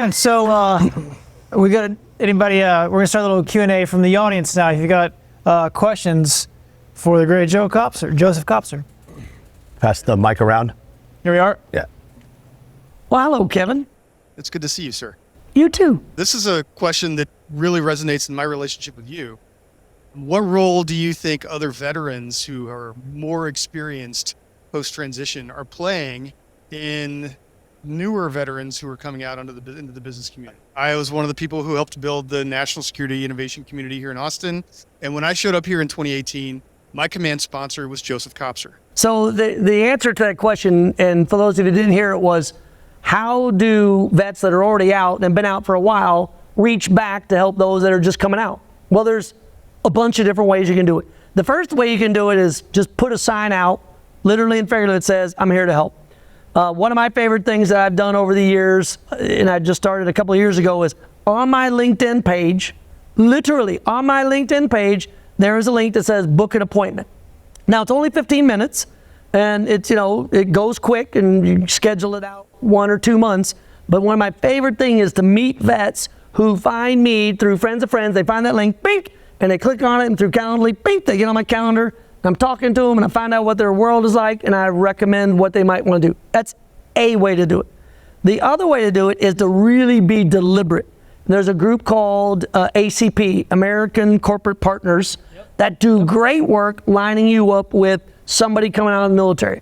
right, so we got anybody, we're going to start a little Q&A from the audience now. If you got questions for the great Joseph Kopser. Pass the mic around. Here we are. Yeah. Well, hello, Kevin. It's good to see you, sir. You too. This is a question that really resonates in my relationship with you. What role do you think other veterans who are more experienced post-transition are playing in newer veterans who are coming out into the business community? I was one of the people who helped build the national security innovation community here in Austin. And when I showed up here in 2018, my command sponsor was Joseph Kopser. So the answer to that question, and for those of you who didn't hear it, was how do vets that are already out and been out for a while reach back to help those that are just coming out? Well, there's a bunch of different ways you can do it. The first way you can do it is just put a sign out, literally and figuratively, that says, I'm here to help. One of my favorite things that I've done over the years, and I just started a couple of years ago, is on my LinkedIn page, literally on my LinkedIn page, there is a link that says book an appointment. Now it's only 15 minutes and it's, it goes quick and you schedule it out 1 or 2 months. But one of my favorite things is to meet vets who find me through friends of friends. They find that link, bink, and they click on it, and through Calendly, bink, they get on my calendar. I'm talking to them and I find out what their world is like and I recommend what they might want to do. That's a way to do it. The other way to do it is to really be deliberate. There's a group called ACP, American Corporate Partners, that do great work lining you up with somebody coming out of the military.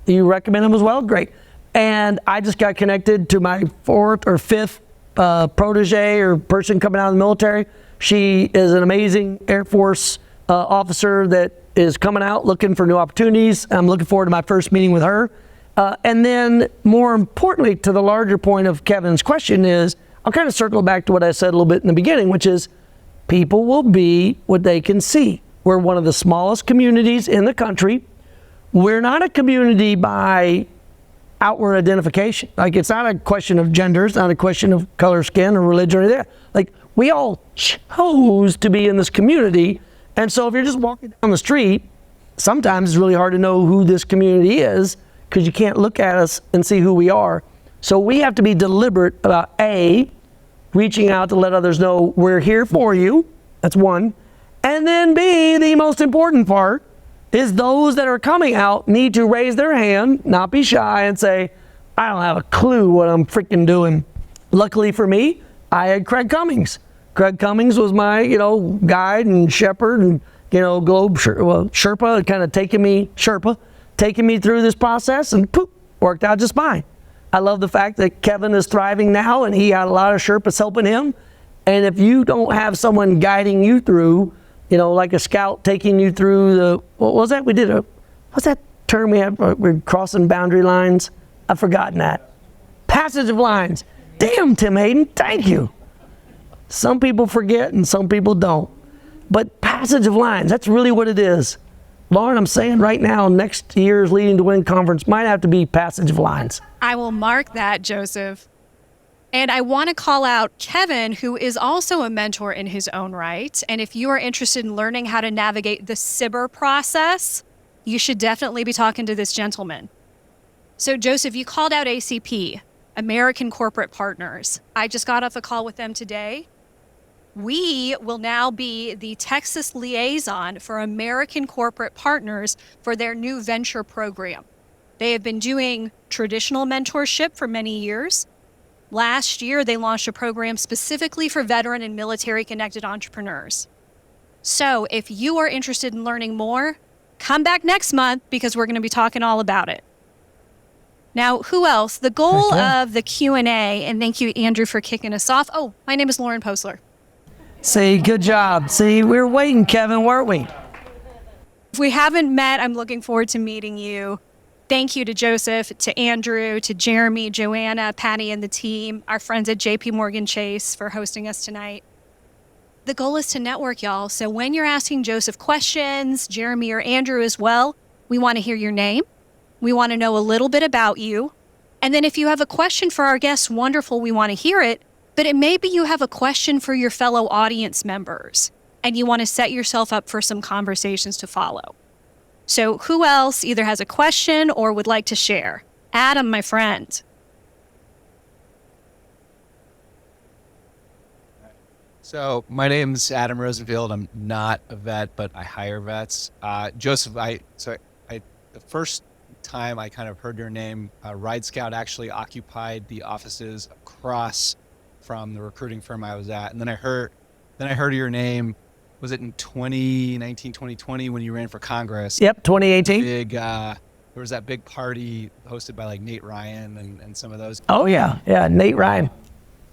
You recommend them as well? Great. And I just got connected to my 4th or 5th protege or person coming out of the military. She is an amazing Air Force officer that is coming out looking for new opportunities. I'm looking forward to my first meeting with her. And then more importantly, to the larger point of Kevin's question is, I'll kind of circle back to what I said a little bit in the beginning, which is people will be what they can see. We're one of the smallest communities in the country. We're not a community by outward identification. Like, it's not a question of gender, it's not a question of color, skin, or religion or anything. Like, we all chose to be in this community. And so if you're just walking down the street, sometimes it's really hard to know who this community is because you can't look at us and see who we are. So we have to be deliberate about A, reaching out to let others know we're here for you. That's one. And then B, the most important part, is those that are coming out need to raise their hand, not be shy, and say, I don't have a clue what I'm freaking doing. Luckily for me, I had Craig Cummings. Craig Cummings was my, guide and shepherd and, Sherpa, kind of taking me through this process, and poof, worked out just fine. I love the fact that Kevin is thriving now and he had a lot of Sherpas helping him. And if you don't have someone guiding you through, like a scout taking you through what was that? What's that term we have? We're crossing boundary lines. I've forgotten that. Passage of lines. Damn, Tim Hayden, thank you. Some people forget and some people don't. But passage of lines, that's really what it is. Lauren, I'm saying right now, next year's Leading to Win conference might have to be passage of lines. I will mark that, Joseph. And I want to call out Kevin, who is also a mentor in his own right. And if you are interested in learning how to navigate the SIBR process, you should definitely be talking to this gentleman. So Joseph, you called out ACP, American Corporate Partners. I just got off a call with them today. We will now be the Texas liaison for American Corporate Partners for their new venture program. They have been doing traditional mentorship for many years. Last year, they launched a program specifically for veteran and military-connected entrepreneurs. So if you are interested in learning more, come back next month because we're going to be talking all about it. Now, who else? The goal of the Q&A, and thank you, Andrew, for kicking us off. Oh, my name is Lauren Posler. See, good job. See, we were waiting, Kevin, weren't we? If we haven't met, I'm looking forward to meeting you. Thank you to Joseph, to Andrew, to Jeremy, Joanna, Patty, and the team, our friends at JP Morgan Chase for hosting us tonight. The goal is to network, y'all. So when you're asking Joseph questions, Jeremy or Andrew as well, we want to hear your name. We want to know a little bit about you. And then if you have a question for our guests, wonderful, we want to hear it. But it may be you have a question for your fellow audience members and you want to set yourself up for some conversations to follow. So who else either has a question or would like to share? Adam, my friend. So my name's Adam Rosenfield. I'm not a vet, but I hire vets. Joseph, the first time I kind of heard your name, Ride Scout actually occupied the offices across from the recruiting firm I was at. And then I heard your name, was it in 2019, 2020 when you ran for Congress? Yep, 2018. There was that big party hosted by like Nate Ryan and some of those. Oh yeah, Nate Ryan.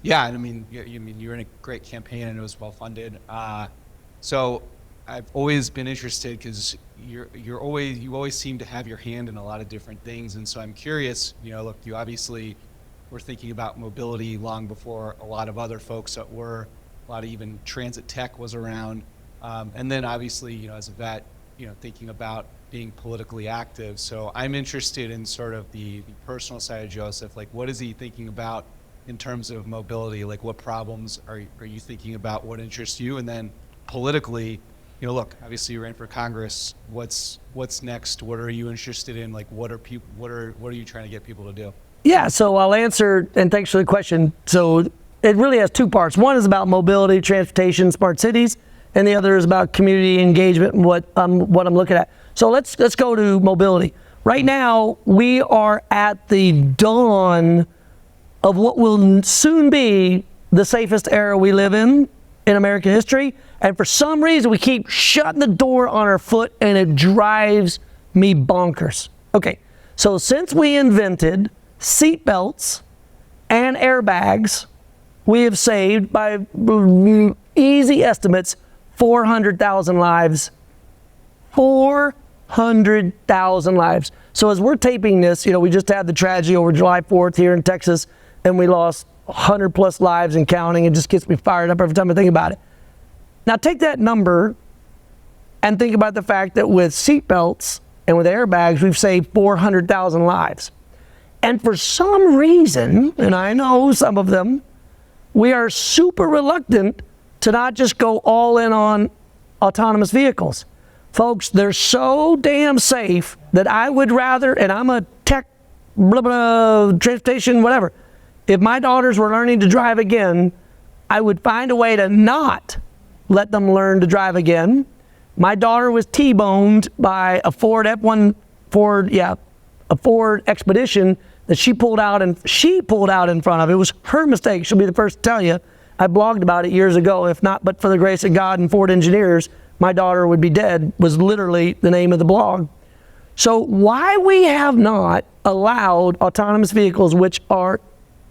Yeah, and I mean, you were in a great campaign and it was well funded. So I've always been interested because you always seem to have your hand in a lot of different things, and so I'm curious. Look, you obviously were thinking about mobility long before a lot of other folks that were. A lot of even transit tech was around, and then obviously, as a vet, thinking about being politically active. So I'm interested in sort of the personal side of Joseph. Like, what is he thinking about in terms of mobility? Like, what problems are you thinking about? What interests you? And then politically, look, obviously you ran for Congress. What's next? What are you interested in? Like, what are you trying to get people to do? Yeah, so I'll answer, and thanks for the question. So it really has two parts. One is about mobility, transportation, smart cities, and the other is about community engagement and what I'm looking at. So let's go to mobility. Right now, we are at the dawn of what will soon be the safest era we live in American history. And for some reason, we keep shutting the door on our foot, and it drives me bonkers. Okay, so since we invented seatbelts and airbags, we have saved, by easy estimates, 400,000 lives. 400,000 lives. So as we're taping this, we just had the tragedy over July 4th here in Texas, and we lost 100 plus lives and counting. It just gets me fired up every time I think about it. Now take that number and think about the fact that with seatbelts and with airbags, we've saved 400,000 lives. And for some reason, and I know some of them, we are super reluctant to not just go all in on autonomous vehicles. Folks, they're so damn safe that I would rather, and I'm a tech, transportation, whatever. If my daughters were learning to drive again, I would find a way to not let them learn to drive again. My daughter was T-boned by a Ford Expedition that she pulled out in front of. It was her mistake. She'll be the first to tell you. I blogged about it years ago. If not but for the grace of God and Ford engineers, my daughter would be dead, was literally the name of the blog. So why we have not allowed autonomous vehicles, which are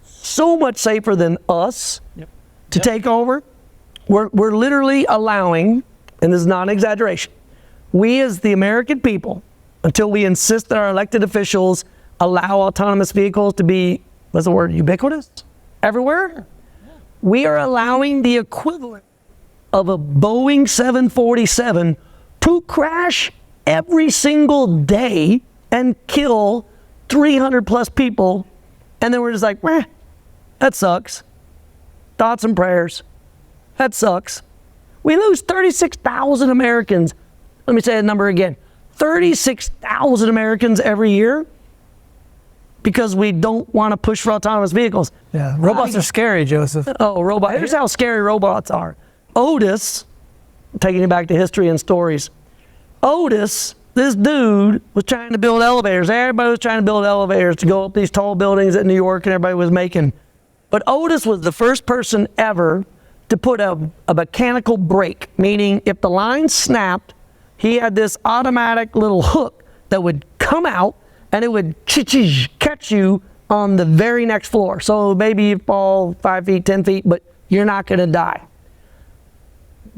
so much safer than us, to take over, we're literally allowing, and this is not an exaggeration, we as the American people, until we insist that our elected officials allow autonomous vehicles to be, what's the word, ubiquitous? Everywhere? We are allowing the equivalent of a Boeing 747 to crash every single day and kill 300 plus people. And then we're just like, that sucks. Thoughts and prayers. That sucks. We lose 36,000 Americans. Let me say that number again. 36,000 Americans every year because we don't want to push for autonomous vehicles. Yeah, robots are scary, Joseph. Oh, robots. Here's how scary robots are. Otis, taking you back to history and stories. Otis, this dude was trying to build elevators. Everybody was trying to build elevators to go up these tall buildings at New York, and everybody was making. But Otis was the first person ever to put a mechanical brake, meaning if the line snapped, he had this automatic little hook that would come out and it would catch you on the very next floor. So maybe you fall 5 feet, 10 feet, but you're not gonna die.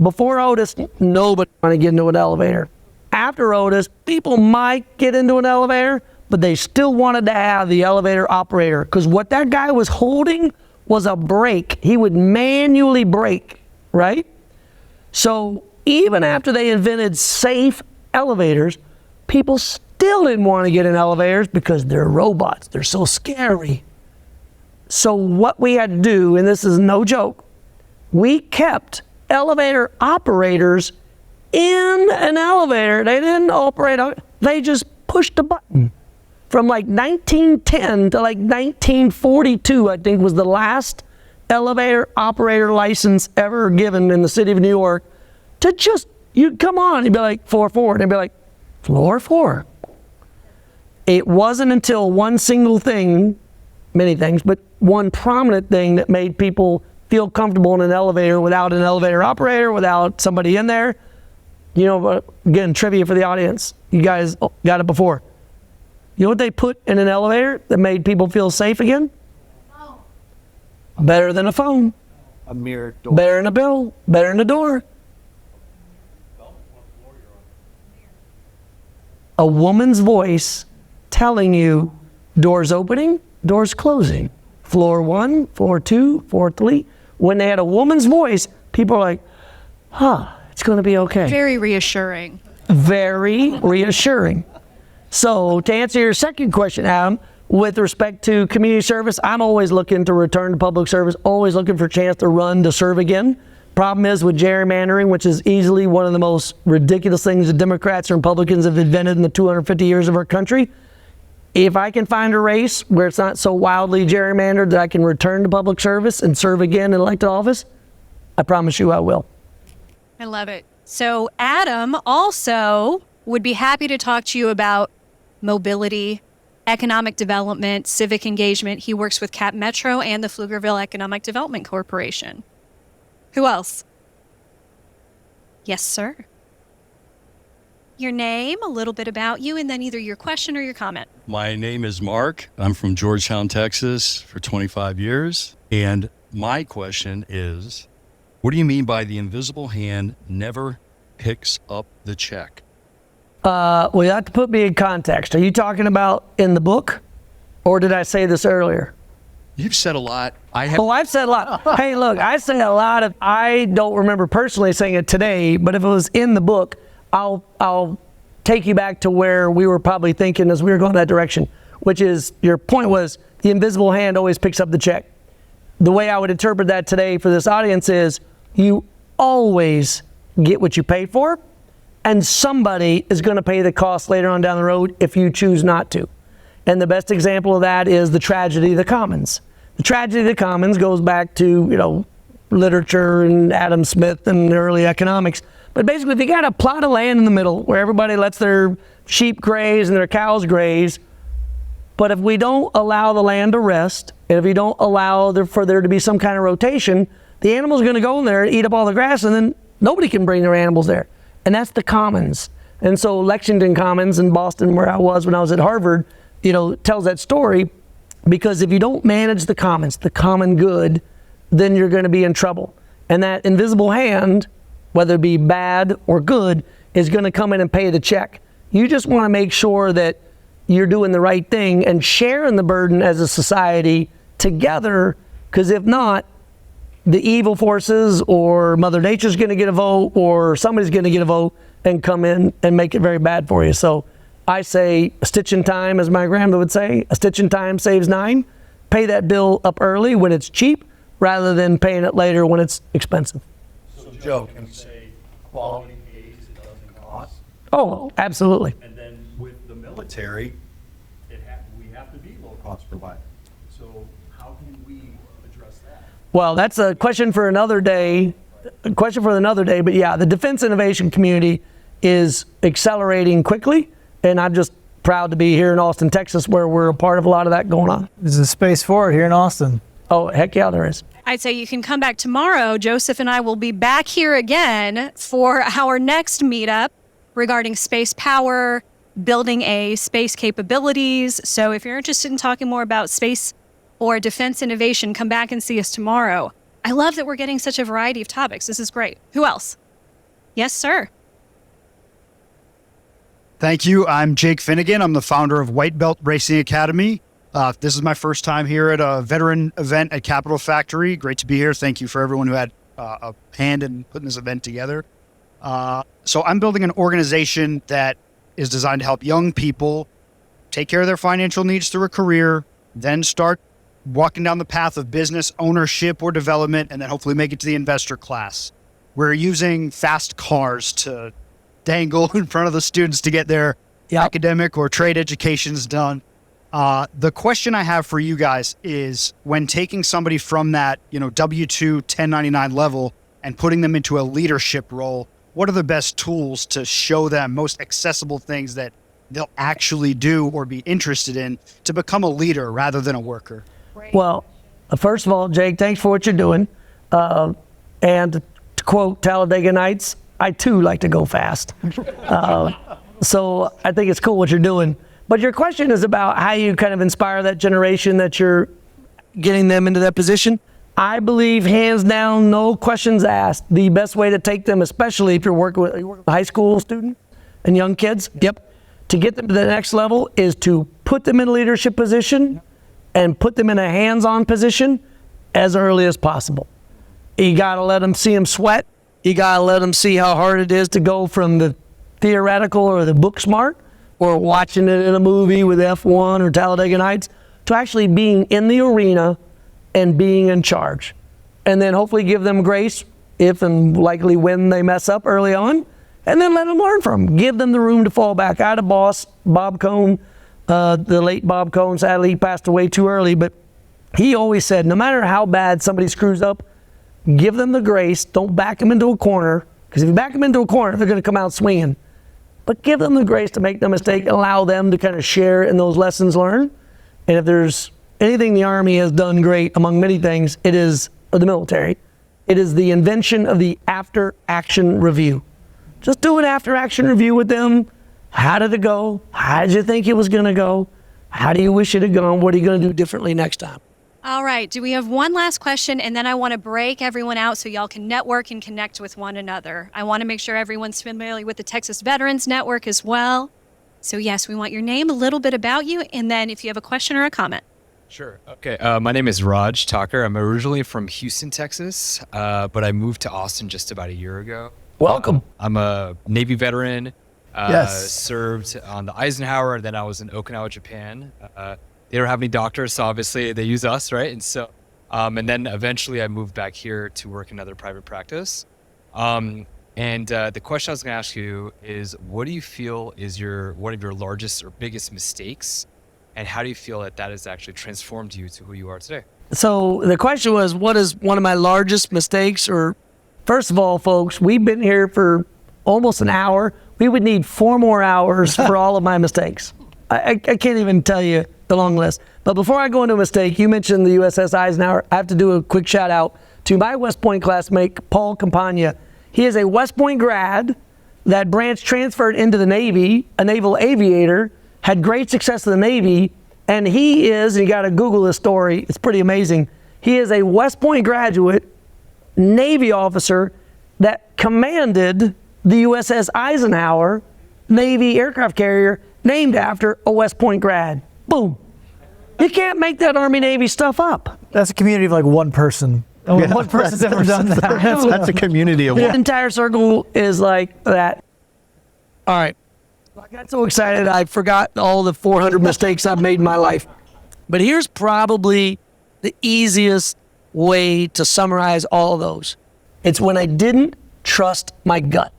Before Otis, nobody wanted to get into an elevator. After Otis, people might get into an elevator, but they still wanted to have the elevator operator, because what that guy was holding was a brake. He would manually brake, right? So even after they invented safe elevators, people still didn't want to get in elevators because they're robots. They're so scary. So what we had to do, and this is no joke, we kept elevator operators in an elevator. They didn't operate, they just pushed a button. From like 1910 to like 1942, I think, was the last elevator operator license ever given in the city of New York to just, you'd come on, you'd be like, floor 4, and they'd be like, floor 4. It wasn't until one single thing, many things, but one prominent thing that made people feel comfortable in an elevator without an elevator operator, without somebody in there. You know, again, trivia for the audience. You guys got it before. You know what they put in an elevator that made people feel safe again? Better than a phone. A mirror door. Better than a bill. Better than a door. A woman's voice telling you doors opening, doors closing. Floor 1, floor 2, floor 3. When they had a woman's voice, people are like, it's going to be okay. Very reassuring. Very reassuring. So to answer your second question, Adam, with respect to community service, I'm always looking to return to public service, always looking for a chance to run to serve again. Problem is with gerrymandering, which is easily one of the most ridiculous things that Democrats and Republicans have invented in the 250 years of our country. If I can find a race where it's not so wildly gerrymandered that I can return to public service and serve again in elected office, I promise you I will. I love it. So Adam also would be happy to talk to you about mobility, economic development, civic engagement. He works with Cap Metro and the Pflugerville Economic Development Corporation. Who else? Yes, sir. Your name, a little bit about you, and then either your question or your comment. My name is Mark. I'm from Georgetown, Texas for 25 years. And my question is, what do you mean by the invisible hand never picks up the check? Well, you have to put me in context. Are you talking about in the book, or did I say this earlier? You've said a lot. Oh, I've said a lot. Hey, look, I say a lot of, I don't remember personally saying it today, but if it was in the book, I'll take you back to where we were probably thinking as we were going that direction, which is, your point was the invisible hand always picks up the check. The way I would interpret that today for this audience is you always get what you pay for, and somebody is going to pay the cost later on down the road if you choose not to. And the best example of that is the tragedy of the commons. The tragedy of the commons goes back to, literature and Adam Smith and early economics. But basically, if you got a plot of land in the middle where everybody lets their sheep graze and their cows graze, but if we don't allow the land to rest, and if we don't allow for there to be some kind of rotation, the animals are going to go in there and eat up all the grass, and then nobody can bring their animals there. And that's the commons. And so Lexington Commons in Boston, where I was when I was at Harvard, tells that story, because if you don't manage the commons, the common good, then you're going to be in trouble. And that invisible hand, whether it be bad or good, is going to come in and pay the check. You just want to make sure that you're doing the right thing and sharing the burden as a society together, because if not, the evil forces or Mother Nature's going to get a vote, or somebody's going to get a vote and come in and make it very bad for you. So I say a stitch in time, as my grandmother would say, a stitch in time saves 9. Pay that bill up early when it's cheap, rather than paying it later when it's expensive. So Joe, can we say quality pays, it doesn't cost? Oh, absolutely. And then with the military, we have to be low cost provider. So how can we address that? Well, that's a question for another day. But yeah, the defense innovation community is accelerating quickly, and I'm just proud to be here in Austin, Texas, where we're a part of a lot of that going on. There's a space for it here in Austin. Oh, heck yeah, there is. I'd say you can come back tomorrow. Joseph and I will be back here again for our next meetup regarding space power, building a space capabilities. So if you're interested in talking more about space or defense innovation, come back and see us tomorrow. I love that we're getting such a variety of topics. This is great. Who else? Yes, sir. Thank you. I'm Jake Finnegan. I'm the founder of White Belt Racing Academy. This is my first time here at a veteran event at Capital Factory. Great to be here. Thank you for everyone who had a hand in putting this event together. So I'm building an organization that is designed to help young people take care of their financial needs through a career, then start walking down the path of business ownership or development, and then hopefully make it to the investor class. We're using fast cars to dangle in front of the students to get their academic or trade educations done. The question I have for you guys is, when taking somebody from that, W-2 1099 level and putting them into a leadership role, what are the best tools to show them, most accessible things that they'll actually do or be interested in to become a leader rather than a worker? Well, first of all, Jake, thanks for what you're doing. And to quote Talladega Nights, I too like to go fast. So I think it's cool what you're doing. But your question is about how you kind of inspire that generation that you're getting them into that position. I believe, hands down, no questions asked, the best way to take them, especially if you're working with a high school student and young kids, to get them to the next level is to put them in a leadership position and put them in a hands-on position as early as possible. You got to let them see them sweat. You got to let them see how hard it is to go from the theoretical or the book smart or watching it in a movie with F1 or Talladega Nights to actually being in the arena and being in charge. And then hopefully give them grace if and likely when they mess up early on, and then let them learn from them. Give them the room to fall back. I had a boss, Bob Cohn, the late Bob Cohn, sadly he passed away too early, but he always said, no matter how bad somebody screws up, give them the grace. Don't back them into a corner, because if you back them into a corner, they're going to come out swinging. But give them the grace to make the mistake, allow them to kind of share in those lessons learned. And if there's anything the Army has done great, among many things, it is, or the military, it is the invention of the after-action review. Just do an after-action review with them. How did it go? How did you think it was going to go? How do you wish it had gone? What are you going to do differently next time? All right. Do we have one last question? And then I want to break everyone out so y'all can network and connect with one another. I want to make sure everyone's familiar with the Texas Veterans Network as well. So yes, we want your name, a little bit about you, and then if you have a question or a comment. Sure. Okay. My name is Raj Tucker. I'm originally from Houston, Texas, but I moved to Austin just about a year ago. Welcome. I'm a Navy veteran. Yes. Served on the Eisenhower, and then I was in Okinawa, Japan. They don't have any doctors, so obviously they use us, right? And so, and then eventually I moved back here to work in another private practice. And the question I was going to ask you is, what do you feel is one of your largest or biggest mistakes, and how do you feel that has actually transformed you to who you are today? So the question was, what is one of my largest mistakes? Or first of all, folks, we've been here for almost an hour. We would need 4 more hours for all of my mistakes. I can't even tell you the long list. But before I go into a mistake, you mentioned the USS Eisenhower. I have to do a quick shout out to my West Point classmate, Paul Campagna. He is a West Point grad. That branch transferred into the Navy, a naval aviator, had great success in the Navy, and he is, and you got to Google this story, it's pretty amazing. He is a West Point graduate, Navy officer that commanded the USS Eisenhower, Navy aircraft carrier, named after a West Point grad. Boom. You can't make that Army-Navy stuff up. That's a community of like one person. One person's ever done that. That's a community of The one. entire circle is like that. All right. I got so excited I forgot all the 400 mistakes I've made in my life. But here's probably the easiest way to summarize all of those. It's when I didn't trust my gut.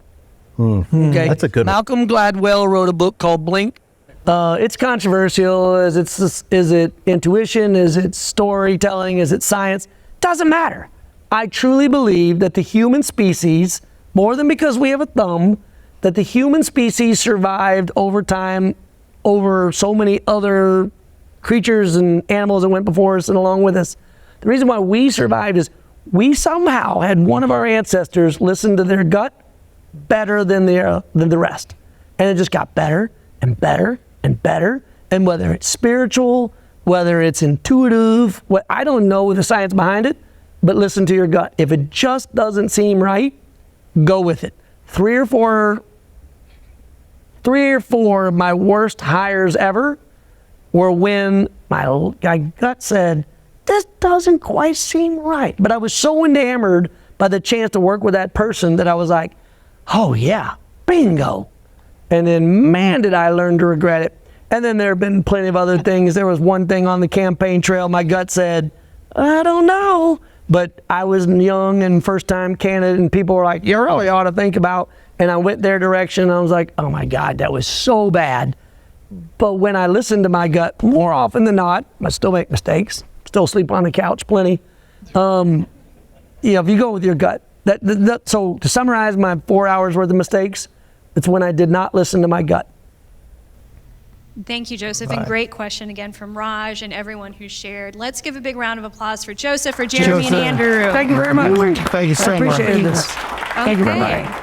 Okay, That's a good one. Malcolm Gladwell wrote a book called Blink. It's controversial. Is it intuition? Is it storytelling? Is it science? Doesn't matter. I truly believe that the human species, more than because we have a thumb, that the human species survived over time over so many other creatures and animals that went before us and along with us. The reason why we survived is we somehow had one of our ancestors listen to their gut better than the rest. And it just got better and better and better. And whether it's spiritual, whether it's intuitive, I don't know the science behind it, but listen to your gut. If it just doesn't seem right, go with it. Three or four of my worst hires ever were when my gut said, this doesn't quite seem right. But I was so enamored by the chance to work with that person that I was like, oh yeah, bingo. And then, man, did I learn to regret it. And then there have been plenty of other things. There was one thing on the campaign trail, my gut said, I don't know. But I was young and first-time candidate, and people were like, you really ought to think about. And I went their direction, and I was like, oh my God, that was so bad. But when I listen to my gut, more often than not, I still make mistakes, still sleep on the couch plenty. If you go with your gut, so to summarize my 4 hours worth of mistakes, it's when I did not listen to my gut. Thank you, Joseph. And great question again from Raj and everyone who shared. Let's give a big round of applause for Joseph, for Jeremy, Joseph. and Andrew. Thank you very much. Thank you so I much. appreciate this. Thank you very much. Okay.